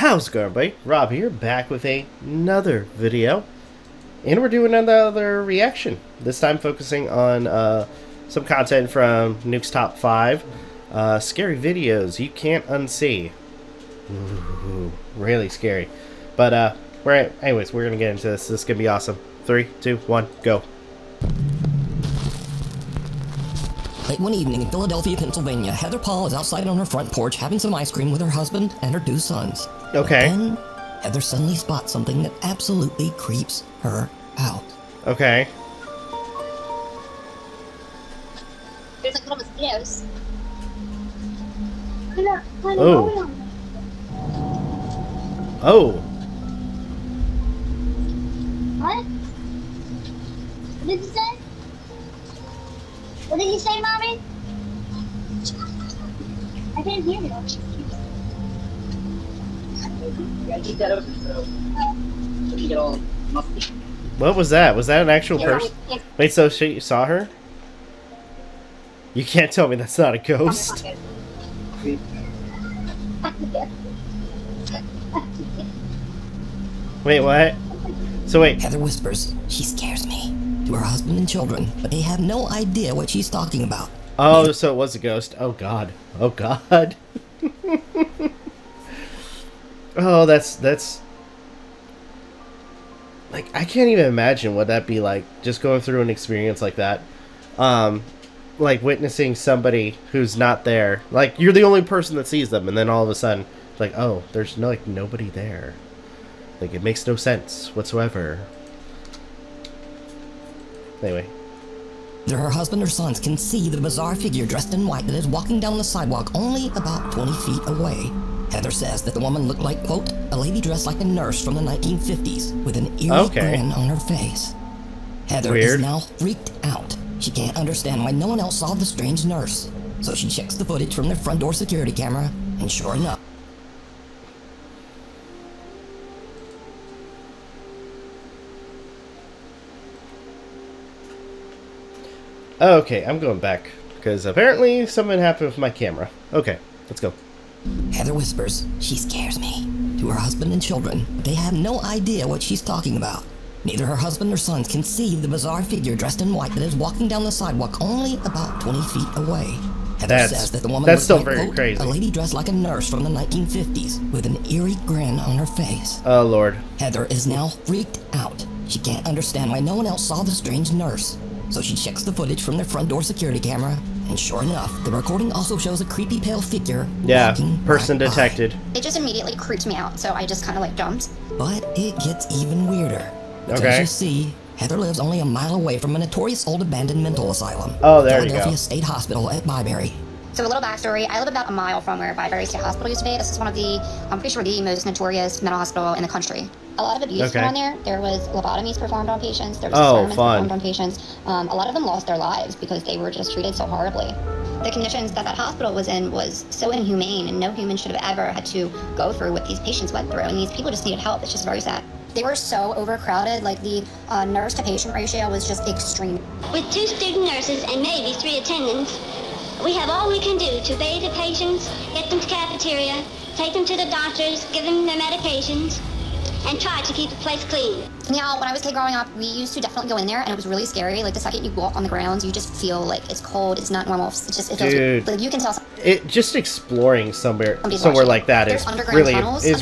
How's it going, everybody? Rob here, back with another video. And we're doing another reaction. This time focusing on some content from Nuke's Top 5. Scary videos you can't unsee. Ooh, really scary. But, anyways, we're going to get into this. This is going to be awesome. 3, 2, 1, go. Late one evening in Philadelphia, Pennsylvania, Heather Paul is outside on her front porch having some ice cream with her husband and her 2 sons. Okay. But then, Heather suddenly spots something that absolutely creeps her out. Okay. There's like little mosquitoes. Oh. Oh. What? What did you say? What did you say, Mommy? I didn't hear you. Keep that open so you get all musty. What was that? Was that an actual person? Wait, so she saw her? You can't tell me that's not a ghost. Wait, what? So wait. Heather whispers, "She scares me," to her husband and children, but they have no idea what she's talking about. Oh, so it was a ghost. Oh god. Oh god. Oh, that's like, I can't even imagine what that'd be like, just going through an experience like that. Like witnessing somebody who's not there. Like, you're the only person that sees them, and then all of a sudden, it's like, oh, there's no, like, nobody there. Like, it makes no sense whatsoever. Anyway. Her husband or sons can see the bizarre figure dressed in white that is walking down the sidewalk only about 20 feet away. Heather says that the woman looked like, quote, a lady dressed like a nurse from the 1950s with an eerie grin on her face. Heather is now freaked out. She can't understand why no one else saw the strange nurse. So she checks the footage from their front door security camera, and sure enough, Okay, I'm going back, because apparently something happened with my camera. Okay, let's go. Heather whispers, "She scares me," to her husband and children, but they have no idea what she's talking about. Neither her husband or sons can see the bizarre figure dressed in white that is walking down the sidewalk only about 20 feet away. Heather says that the woman looked like, quote, a lady dressed like a nurse from the 1950s with an eerie grin on her face. Oh, Lord. Heather is now freaked out. She can't understand why no one else saw the strange nurse. So she checks the footage from their front door security camera, and sure enough, the recording also shows a creepy pale figure walking person right detected. by. It just immediately creeped me out, so I just kind of like jumped. But it gets even weirder. Because as you see, Heather lives only a mile away from a notorious old abandoned mental asylum. Oh, there you go. Philadelphia State Hospital at Byberry. So a little backstory, I live about a mile from where Byberry State Hospital used to be. This is one of the, I'm pretty sure, the most notorious mental hospital in the country. A lot of abuse went on there. There was lobotomies performed on patients. There was experiments performed on patients. A lot of them lost their lives because they were just treated so horribly. The conditions that hospital was in was so inhumane, and no human should have ever had to go through what these patients went through. And these people just needed help. It's just very sad. They were so overcrowded, like the nurse-to-patient ratio was just extreme. With 2 student nurses and maybe 3 attendants, we have all we can do to bathe the patients, get them to cafeteria, take them to the doctors, give them their medications, and try to keep the place clean. Yeah, when I was a kid growing up, we used to definitely go in there, and it was really scary. Like, the second you walk on the grounds, you just feel like it's cold, it's not normal. It's just, it feels like you can tell. It just exploring somewhere like that is really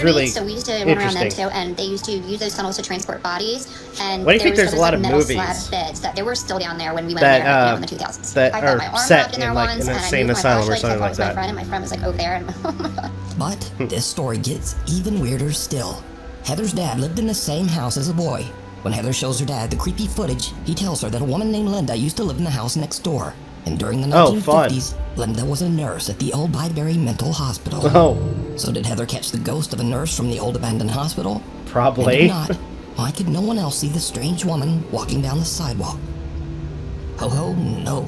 really so we used to run around them too, and they used to use those tunnels to transport bodies. And why do you think there's a lot of movies beds that they were still down there when we went there in the 2000s? That are set in like an insane asylum or something like that. And my friend was like over there. But this story gets even weirder still. Heather's dad lived in the same house as a boy. When Heather shows her dad the creepy footage, he tells her that a woman named Linda used to live in the house next door. And during the 1950s, Linda was a nurse at the old Byberry Mental Hospital. Oh. So did Heather catch the ghost of a nurse from the old abandoned hospital? Probably. And if not, why could no one else see the strange woman walking down the sidewalk? Ho ho, no.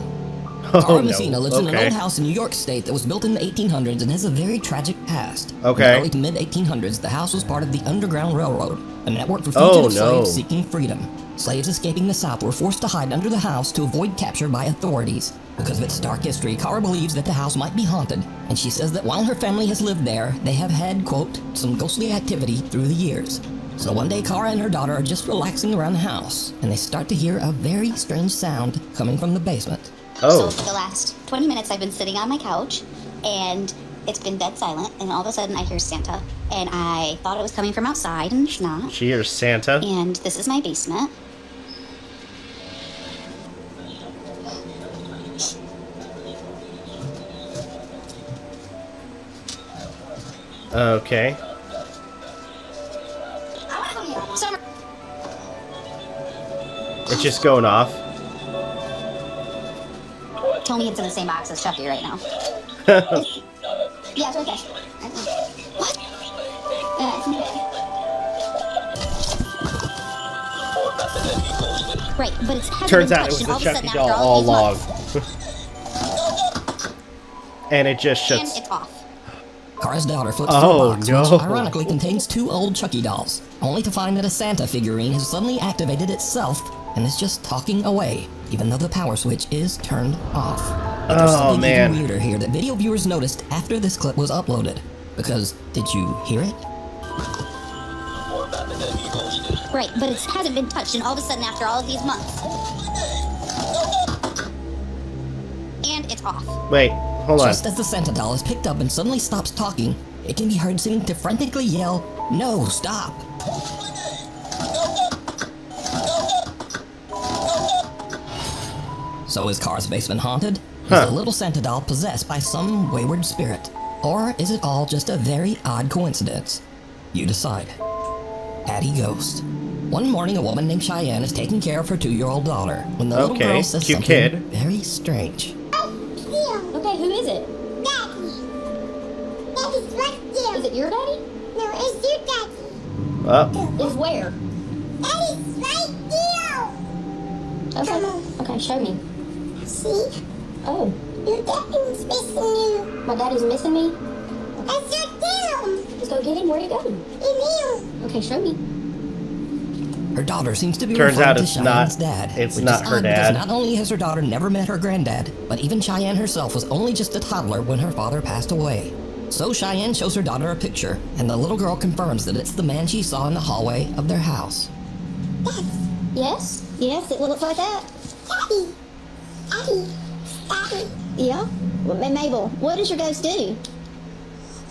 Tara Messina lives in an old house in New York State that was built in the 1800s and has a very tragic past. In the early to mid-1800s, the house was part of the Underground Railroad, a network for fugitive slaves seeking freedom. Slaves escaping the South were forced to hide under the house to avoid capture by authorities. Because of its dark history, Kara believes that the house might be haunted, and she says that while her family has lived there, they have had, quote, some ghostly activity through the years. So one day, Kara and her daughter are just relaxing around the house, and they start to hear a very strange sound coming from the basement. So for the last 20 minutes, I've been sitting on my couch, and it's been dead silent, and all of a sudden I hear Santa, and I thought it was coming from outside, and it's not. She hears Santa. And this is my basement. Okay. Summer. It's just going off. Tell me it's in the same box as Chucky right now. Yeah, it's okay. What? It's Right, but it's Turns out it was a Chucky doll all along. And it just And shuts. it's off. Kara's daughter flips through a box, no. which ironically contains 2 old Chucky dolls, only to find that a Santa figurine has suddenly activated itself and is just talking away, even though the power switch is turned off. But there's something even weirder here that video viewers noticed after this clip was uploaded. Because, did you hear it? Right, but it hasn't been touched, and all of a sudden after all of these months. And it's off. Wait, hold on. Just as the Santa doll is picked up and suddenly stops talking, it can be heard seeming to frantically yell, "No, stop!" So is Kara's basement haunted? Is the little Santa doll possessed by some wayward spirit? Or is it all just a very odd coincidence? You decide. Daddy Ghost. One morning, a woman named Cheyenne is taking care of her 2-year-old daughter when the little girl says cute something kid. very strange. Okay, who is it? Daddy. Daddy's right there. Is it your daddy? No, it's your daddy. Is where? Daddy's right there. Okay. Okay, show me. See? Oh, Your daddy's missing you. my daddy's missing me? That's your dad. Let's go get him. Where'd he go? In you. Okay, show me. Her daughter seems to be Turns referring out to it's Cheyenne's not- dad. it's which not is her odd because dad. not only has her daughter never met her granddad, but even Cheyenne herself was only just a toddler when her father passed away. So Cheyenne shows her daughter a picture, and the little girl confirms that it's the man she saw in the hallway of their house. Yes? Yes, it looks like that. Daddy. Daddy. Daddy. Yeah? Well, Mabel, what does your ghost do?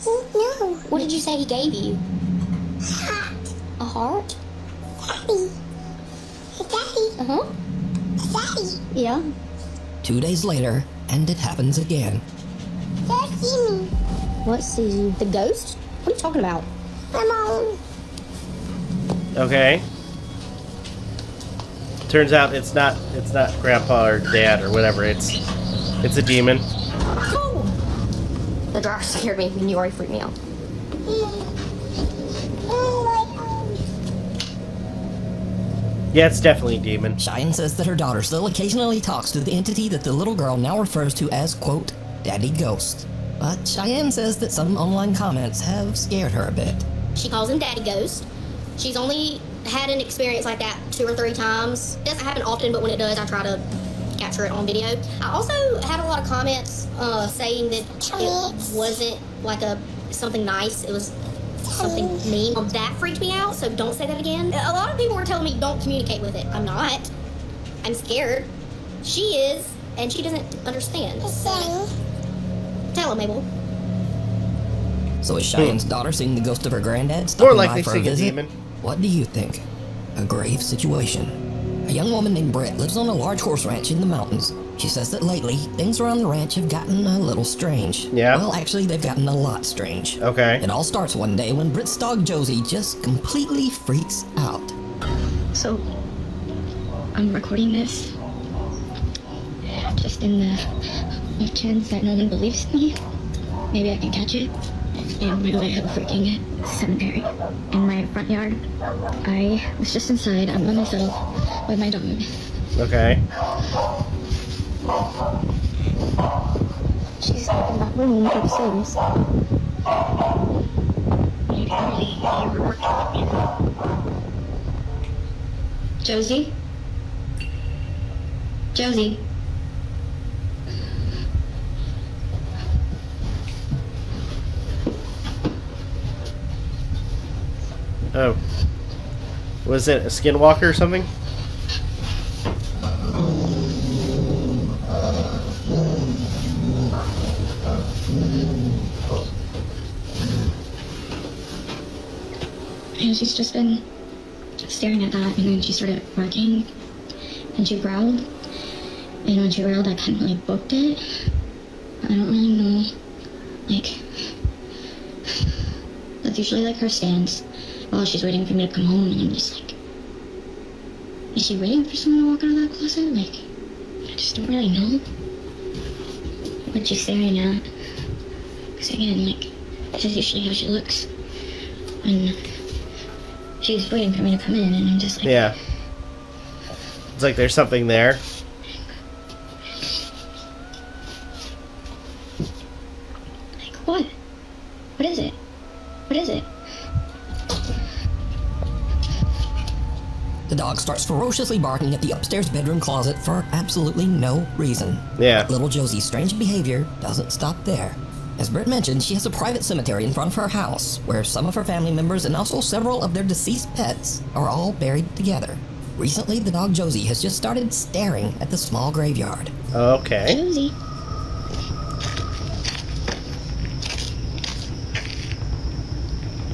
No. What did you say he gave you? Hot. A heart? Daddy. Daddy. Uh-huh. Daddy. Yeah. 2 days later, and it happens again. Don't see me. What, see the ghost? What are you talking about? I'm on. Okay. Turns out it's not grandpa or dad or whatever. It's a demon. The dryer scared me and you already freaked me out. Yeah, it's definitely a demon. Cheyenne says that her daughter still occasionally talks to the entity that the little girl now refers to as, quote, Daddy Ghost. But Cheyenne says that some online comments have scared her a bit. She calls him Daddy Ghost. She's only had an experience like that 2 or 3 times. It doesn't happen often, but when it does, I try to capture it on video. I also had a lot of comments saying that it wasn't like something nice. It was something mean. That freaked me out, so don't say that again. A lot of people were telling me don't communicate with it. I'm not. I'm scared. She is, and she doesn't understand. Tell him, Mabel. So is Cheyenne's daughter seeing the ghost of her granddad More stopping by likely for a seeing a visit? demon. What do you think? A grave situation. A young woman named Britt lives on a large horse ranch in the mountains. She says that lately, things around the ranch have gotten a little strange. Yeah? Well, actually, they've gotten a lot strange. Okay. It all starts one day when Britt's dog Josie just completely freaks out. So, I'm recording this just in the off chance that no one believes me. Maybe I can catch it. And by the way, I have a freaking cemetery in my front yard. I was just inside. I'm by myself with my dog. Okay. She's in that room upstairs. You can really hear her working. Josie? Josie? Oh. Was it a skinwalker or something? And she's just been staring at that, and then she started barking, and she growled. And when she growled, I kind of like booked it. I don't really know. Like, that's usually like her stance while she's waiting for me to come home, and I'm just like, is she waiting for someone to walk out of that closet? Like, I just don't really know what she's staring at. Because again, like, this is usually how she looks. And she's waiting for me to come in, and I'm just like... Yeah. It's like there's something there. Like, what? What is it? What is it? The dog starts ferociously barking at the upstairs bedroom closet for absolutely no reason. Yeah. Little Josie's strange behavior doesn't stop there. As Britt mentioned, she has a private cemetery in front of her house, where some of her family members and also several of their deceased pets are all buried together. Recently, the dog Josie has just started staring at the small graveyard. Okay. Josie.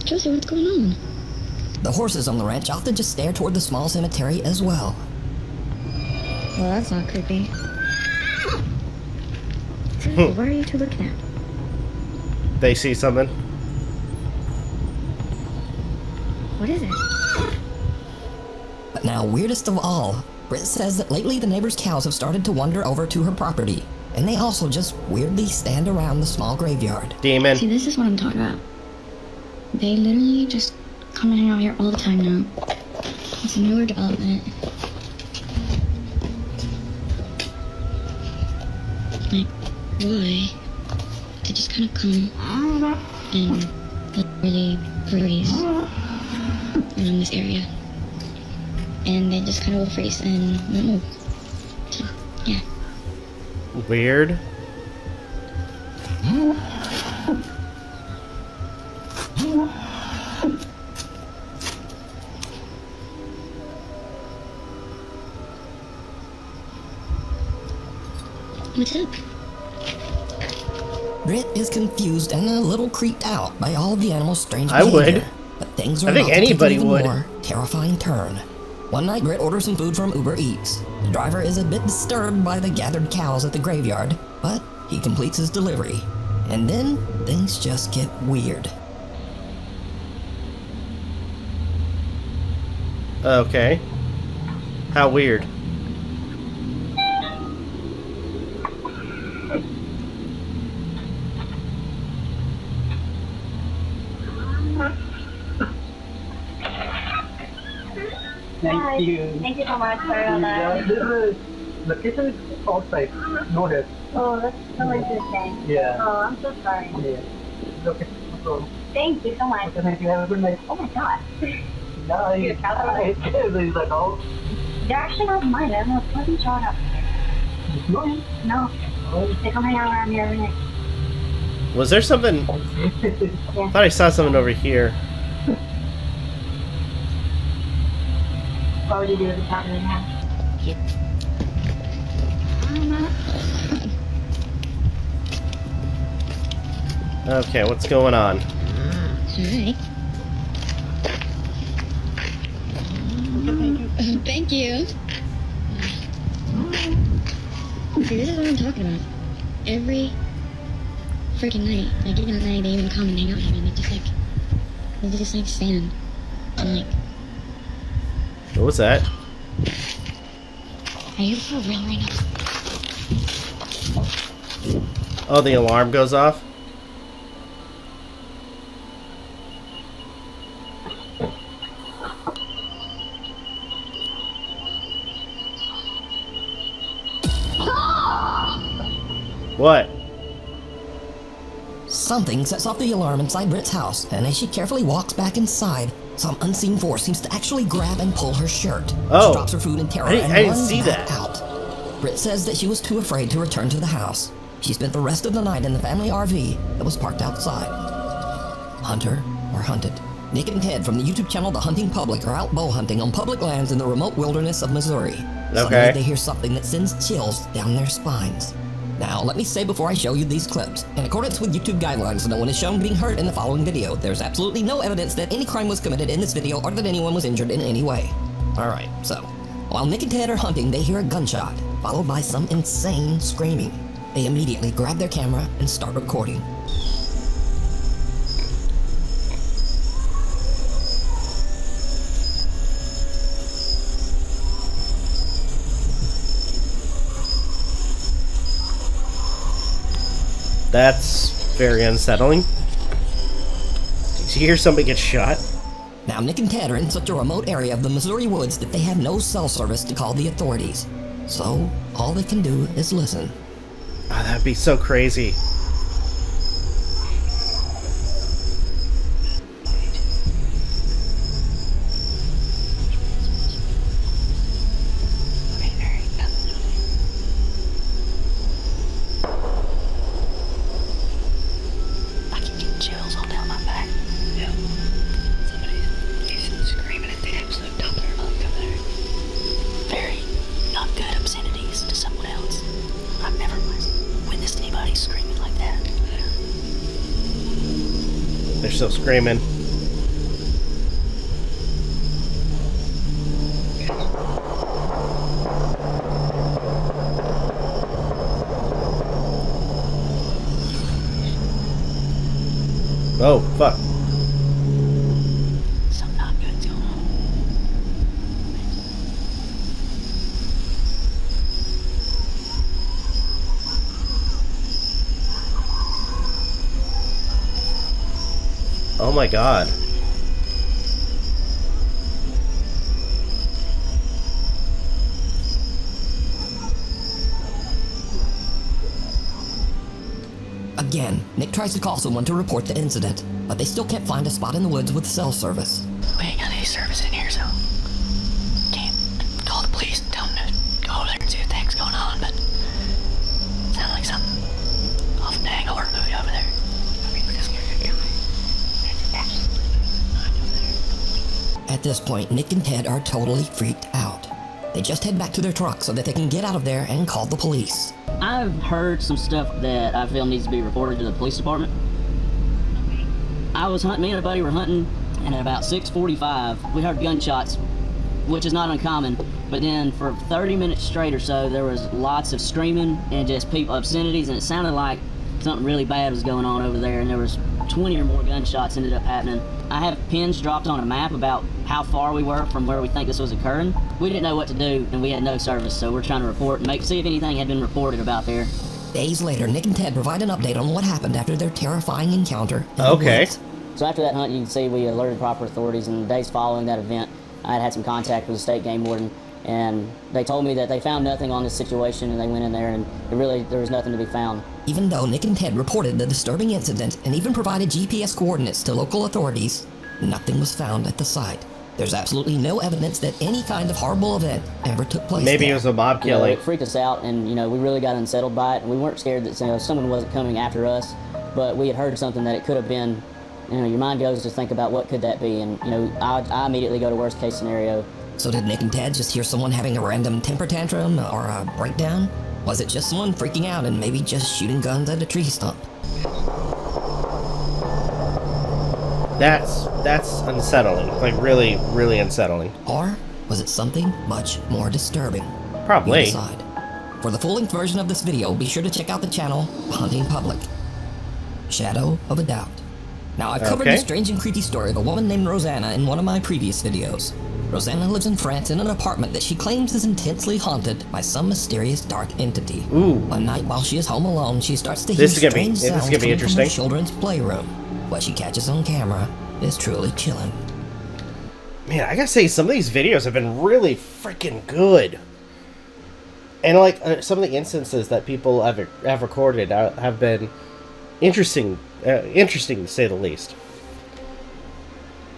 Josie, what's going on? The horses on the ranch often just stare toward the small cemetery as well. Well, that's not creepy. Seriously, what are you two looking at? They see something. What is it? But now, weirdest of all, Britt says that lately the neighbors' cows have started to wander over to her property, and they also just weirdly stand around the small graveyard. Demon. See, this is what I'm talking about. They literally just come and hang out here all the time now. It's a newer development. Like, why? They just kind of come and literally freeze around this area. And they just kind of will freeze and won't move. So, yeah. Weird. What's up? Britt is confused and a little creeped out by all of the animals' strange I behavior. would. But things are I think about to take anybody an even would. more terrifying turn. One night, Britt orders some food from Uber Eats. The driver is a bit disturbed by the gathered cows at the graveyard, but he completes his delivery. And then, things just get weird. Okay. How weird. Thank you. Thank you so much for all Yeah, that. this is location is outside. Go ahead. Oh, that's so interesting. Yeah. Oh, I'm so sorry. Yeah. Okay. No problem. Thank you so much. Okay, thank you. Have a good night. Oh my god. Yeah, Your couch? is that all? They're actually not mine. I don't know. Wasn't showing up. No. No. They come hang out around here every night. Was there something? I thought I saw something over here. What would you do at the top of the house? Okay, what's going on? Alright. Thank you. See, this is what I'm talking about. Every freaking night, like even at night, they even come and hang out here, and they just like stand and like. What was that? Are you for real right now? Oh, the alarm goes off? What? Something sets off the alarm inside Britt's house, and as she carefully walks back inside, some unseen force seems to actually grab and pull her shirt. Oh. She drops her food in terror I and didn't runs see back that. out. Britt says that she was too afraid to return to the house. She spent the rest of the night in the family RV that was parked outside. Hunter or hunted? Nick and Ted from the YouTube channel The Hunting Public are out bow hunting on public lands in the remote wilderness of Missouri. Suddenly they hear something that sends chills down their spines. Now, let me say before I show you these clips, in accordance with YouTube guidelines, no one is shown being hurt in the following video. There's absolutely no evidence that any crime was committed in this video or that anyone was injured in any way. Alright, so, while Nick and Ted are hunting, they hear a gunshot, followed by some insane screaming. They immediately grab their camera and start recording. That's very unsettling. Did you hear somebody get shot? Now, Nick and Ted are in such a remote area of the Missouri woods that they have no cell service to call the authorities. So, all they can do is listen. Oh, that'd be so crazy. They're still screaming. Oh, fuck. Something not good's going on. Oh my god. Again, Nick tries to call someone to report the incident, but they still can't find a spot in the woods with cell service. We ain't got any service in here, so can't call the police and tell them to go over there and see what the heck's going on, but sounds like something off the dang horror movie over there. At this point, Nick and Ted are totally freaked out. They just head back to their truck so that they can get out of there and call the police. I've heard some stuff that I feel needs to be reported to the police department. I was hunting, me and a buddy were hunting, and at about 6:45, we heard gunshots, which is not uncommon, but then for 30 minutes straight or so, there was lots of screaming and just people, obscenities, and it sounded like something really bad was going on over there, and there was 20 or more gunshots ended up happening. I have pins dropped on a map about how far we were from where we think this was occurring. We didn't know what to do, and we had no service, so we're trying to report and see if anything had been reported about there. Days later, Nick and Ted provide an update on what happened after their terrifying encounter in the woods. So after that hunt, you can see we alerted proper authorities, and the days following that event, I had some contact with the state game warden, and they told me that they found nothing on this situation, and they went in there, and there was nothing to be found. Even though Nick and Ted reported the disturbing incident and even provided GPS coordinates to local authorities, nothing was found at the site. There's absolutely no evidence that any kind of horrible event ever took place. Maybe it was a mob killing. It freaked us out, and we really got unsettled by it, and we weren't scared that someone wasn't coming after us, but we had heard something that it could have been. Your mind goes to think about what could that be, and I immediately go to worst case scenario. So did Nick and Ted just hear someone having a random temper tantrum or a breakdown? Was it just someone freaking out and maybe just shooting guns at a tree stump? That's unsettling. Like really, really unsettling. Or was it something much more disturbing? Probably. You decide. For the full-length version of this video, be sure to check out the channel Hunting Public. Shadow of a Doubt. Now, I've covered the strange and creepy story of a woman named Rosanna in one of my previous videos. Rosanna lives in France in an apartment that she claims is intensely haunted by some mysterious dark entity. Ooh. One night while she is home alone, she starts to hear strange sounds coming from her children's playroom. What she catches on camera is truly chilling. Man, I gotta say, some of these videos have been really freaking good. And like, some of the instances that people have recorded have been interesting to say the least.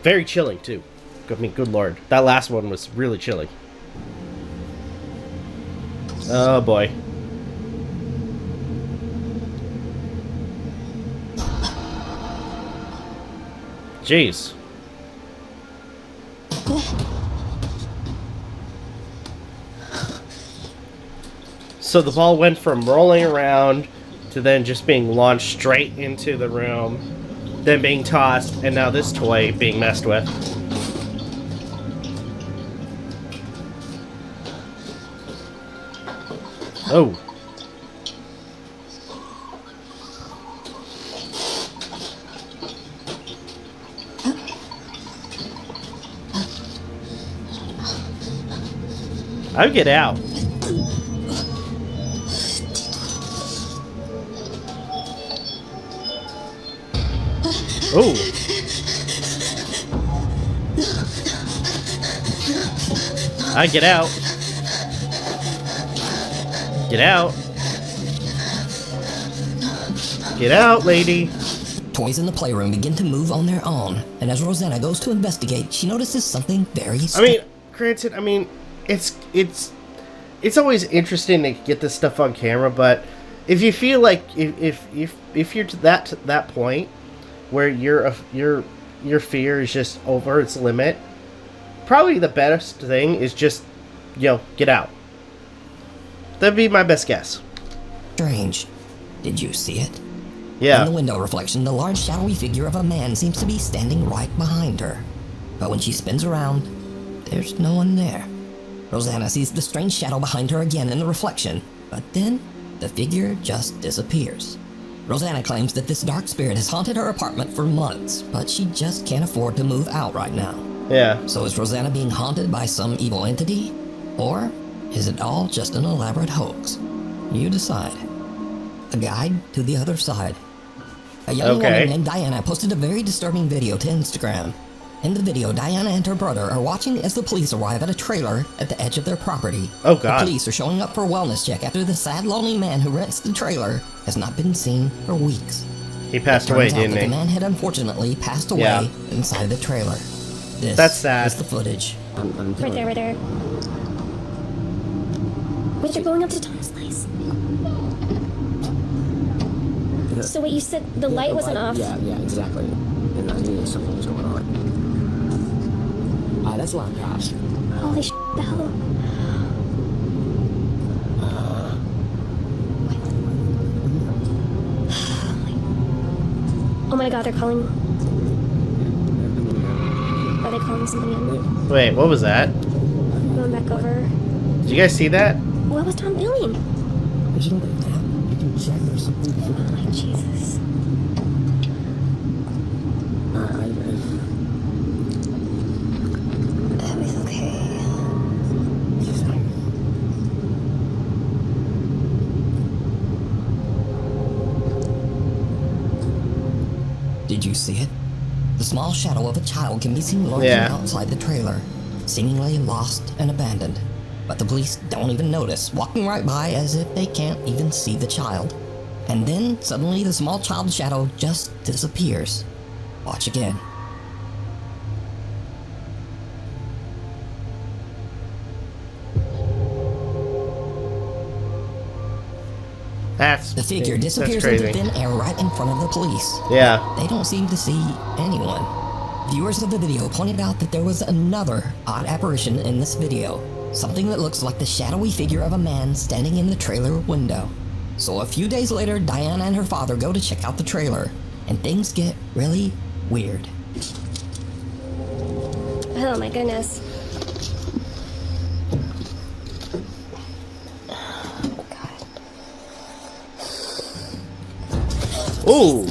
Very chilling, too. I mean, good lord. That last one was really chilling. Oh, boy. Jeez. So the ball went from rolling around to then just being launched straight into the room, then being tossed, and now this toy being messed with. Oh. I'd get out. Oh. I get out. Get out. Get out, lady. Toys in the playroom begin to move on their own, and as Rosanna goes to investigate, she notices something very strange. Granted, it's always interesting to get this stuff on camera, but if you feel like if you're to that point where your fear is just over its limit, probably the best thing is just, get out. That'd be my best guess. Strange. Did you see it? Yeah. In the window reflection, the large shadowy figure of a man seems to be standing right behind her. But when she spins around, there's no one there. Rosanna sees the strange shadow behind her again in the reflection, but then the figure just disappears. Rosanna claims that this dark spirit has haunted her apartment for months, but she just can't afford to move out right now. Yeah. So is Rosanna being haunted by some evil entity? Or is it all just an elaborate hoax? You decide. A guide to the other side. A young woman named Diana posted a very disturbing video to Instagram. In the video, Diana and her brother are watching as the police arrive at a trailer at the edge of their property. Oh, God. The police are showing up for a wellness check after the sad, lonely man who rents the trailer has not been seen for weeks. He passed away, didn't he? The man had unfortunately passed away inside the trailer. That's sad. Is the footage. Right there, right there. Wait, they're going up to Tom's place. So wait, you said the light wasn't off? Yeah, exactly. And I knew something was going on. That's a lot of cops. Holy shit, the hell? Oh my god, they're calling. Are they calling somebody in? Wait, what was that? Going back over. Did you guys see that? What was Tom doing? You can check or something. Oh my Jesus. It's okay. Did you see it? The small shadow of a child can be seen lurking outside the trailer, seemingly lost and abandoned. But the police don't even notice, walking right by as if they can't even see the child. And then, suddenly, the small child's shadow just disappears. Watch again. The figure disappears into thin air right in front of the police. Yeah. They don't seem to see anyone. Viewers of the video pointed out that there was another odd apparition in this video. Something that looks like the shadowy figure of a man standing in the trailer window. So a few days later, Diana and her father go to check out the trailer, and things get really weird. Oh my goodness. Ooh.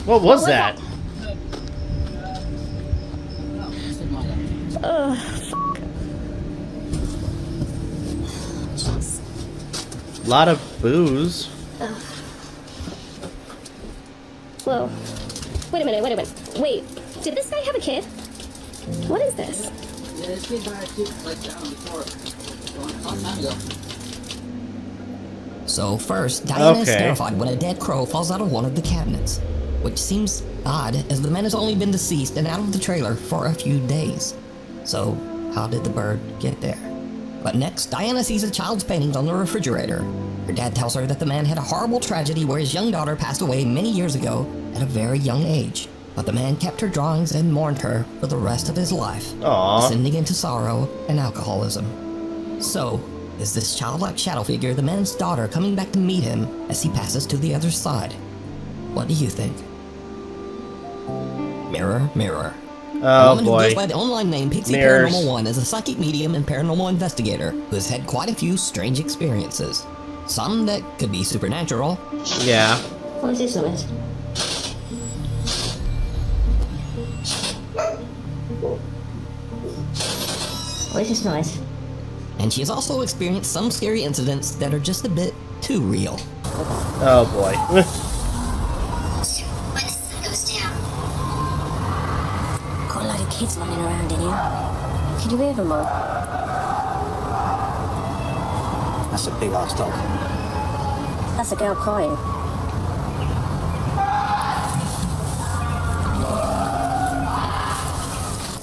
What was that? Ugh. A lot of booze. Whoa. Wait a minute. Wait, did this guy have a kid? What is this? Yeah, this kid died too, like down before. A long time ago. So first, Diana is terrified when a dead crow falls out of one of the cabinets, which seems odd as the man has only been deceased and out of the trailer for a few days. So how did the bird get there? But next, Diana sees a child's paintings on the refrigerator. Her dad tells her that the man had a horrible tragedy where his young daughter passed away many years ago at a very young age. but the man kept her drawings and mourned her for the rest of his life, descending into sorrow and alcoholism. So, is this childlike shadow figure the man's daughter coming back to meet him as he passes to the other side? What do you think? Mirror, mirror. A woman who goes by the online name Pixie Paranormal 1 is a psychic medium and paranormal investigator who has had quite a few strange experiences. Some that could be supernatural. Yeah. What is this noise? What is this noise? And she has also experienced some scary incidents that are just a bit too real. Oh boy. When the sun goes down. Got a lot of kids running around in here. Can you hear them all? That's a big ass dog. That's a girl crying.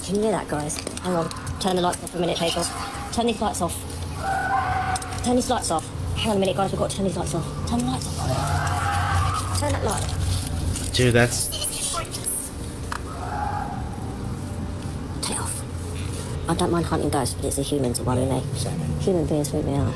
Can you hear that, guys? Hang on. Turn the lights off for a minute, Hazel. Turn these lights off. Turn these lights off. Hang on a minute, guys. We've got to turn these lights off. Turn the lights off. Turn that light. Dude, that's... Take it off. I don't mind hunting ghosts, but it's the humans that worry me. Human beings freak me out.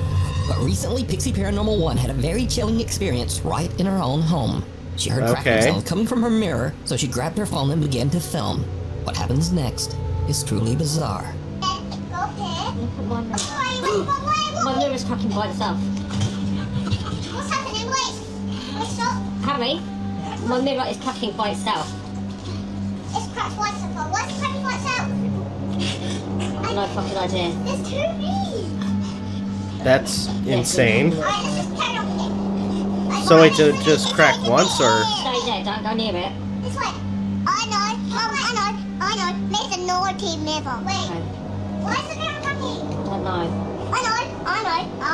But recently, Pixie Paranormal 1 had a very chilling experience right in her own home. She heard cracking sounds coming from her mirror, so she grabbed her phone and began to film. What happens next is truly bizarre. My mirror's cracking by itself. What's happening? What's up? Harry, my mirror is cracking by itself. It's cracked by itself. Why is it cracking by itself? No fucking idea. There's two bees. That's insane. Alright, let's just carry on with it. So wait, to just crack once, or? Stay there, don't go near it. This way. I know. There's a naughty mirror. Wait. Why is the mirror cracking? I don't know. I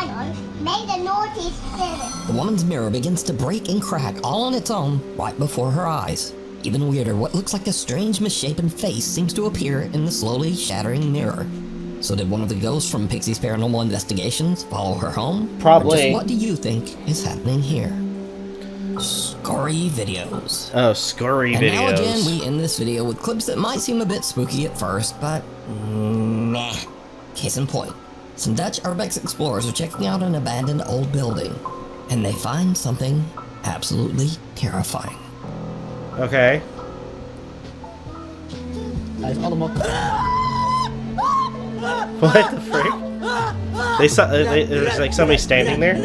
know. Made the naughty spirit. The woman's mirror begins to break and crack all on its own right before her eyes. Even weirder, what looks like a strange misshapen face seems to appear in the slowly shattering mirror. So did one of the ghosts from Pixie's Paranormal Investigations follow her home? Probably. Or just what do you think is happening here? Scary videos. Oh, scary videos. And now again, we end this video with clips that might seem a bit spooky at first, but meh. Case in point, some Dutch urbex explorers are checking out an abandoned old building, and they find something absolutely terrifying. Okay. What the frick? They saw. There's like somebody standing there.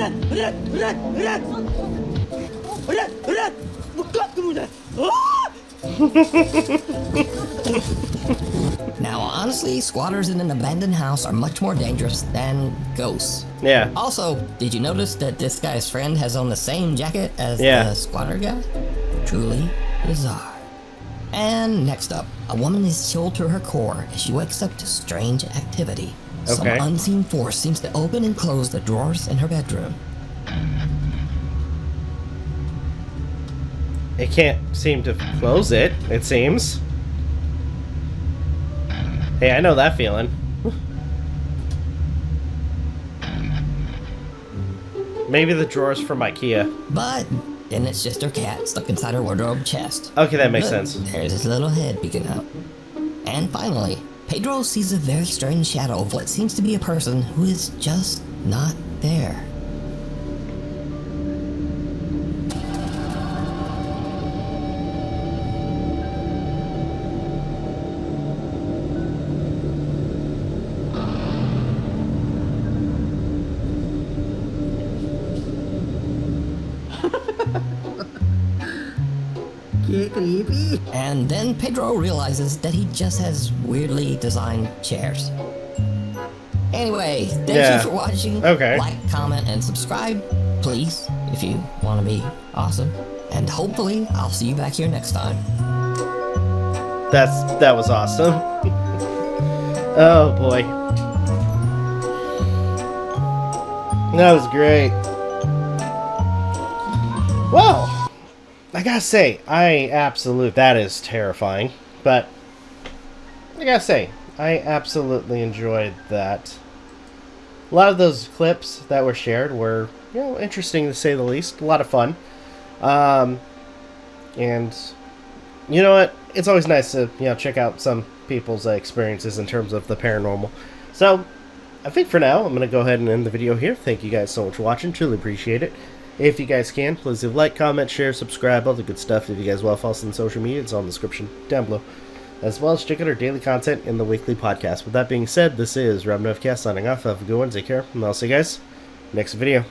Now, honestly, squatters in an abandoned house are much more dangerous than ghosts. Yeah. Also, did you notice that this guy's friend has on the same jacket as the squatter guy? Truly bizarre. And next up, a woman is chilled to her core as she wakes up to strange activity. Some unseen force seems to open and close the drawers in her bedroom. It can't seem to close it, it seems. Hey, I know that feeling. Maybe the drawer's from IKEA. But then it's just her cat stuck inside her wardrobe chest. Okay, that makes Look, sense. There's his little head peeking out. And finally, Pedro sees a very strange shadow of what seems to be a person who is just not there. Creepy. And then Pedro realizes that he just has weirdly designed chairs. Anyway, thank you for watching. Like, comment, and subscribe, please, if you want to be awesome. And hopefully, I'll see you back here next time. That was awesome. Oh boy. That was great. Well, I gotta say, that is terrifying, but I gotta say, I absolutely enjoyed that. A lot of those clips that were shared were, interesting to say the least. A lot of fun. And you know what? It's always nice to, check out some people's experiences in terms of the paranormal. So, I think for now, I'm going to go ahead and end the video here. Thank you guys so much for watching. Truly appreciate it. If you guys can, please leave a like, comment, share, subscribe, all the good stuff. If you guys want to follow us on social media, it's all in the description down below. As well as check out our daily content in the weekly podcast. With that being said, this is Novakast signing off. Have a good one. Take care. And I'll see you guys next video.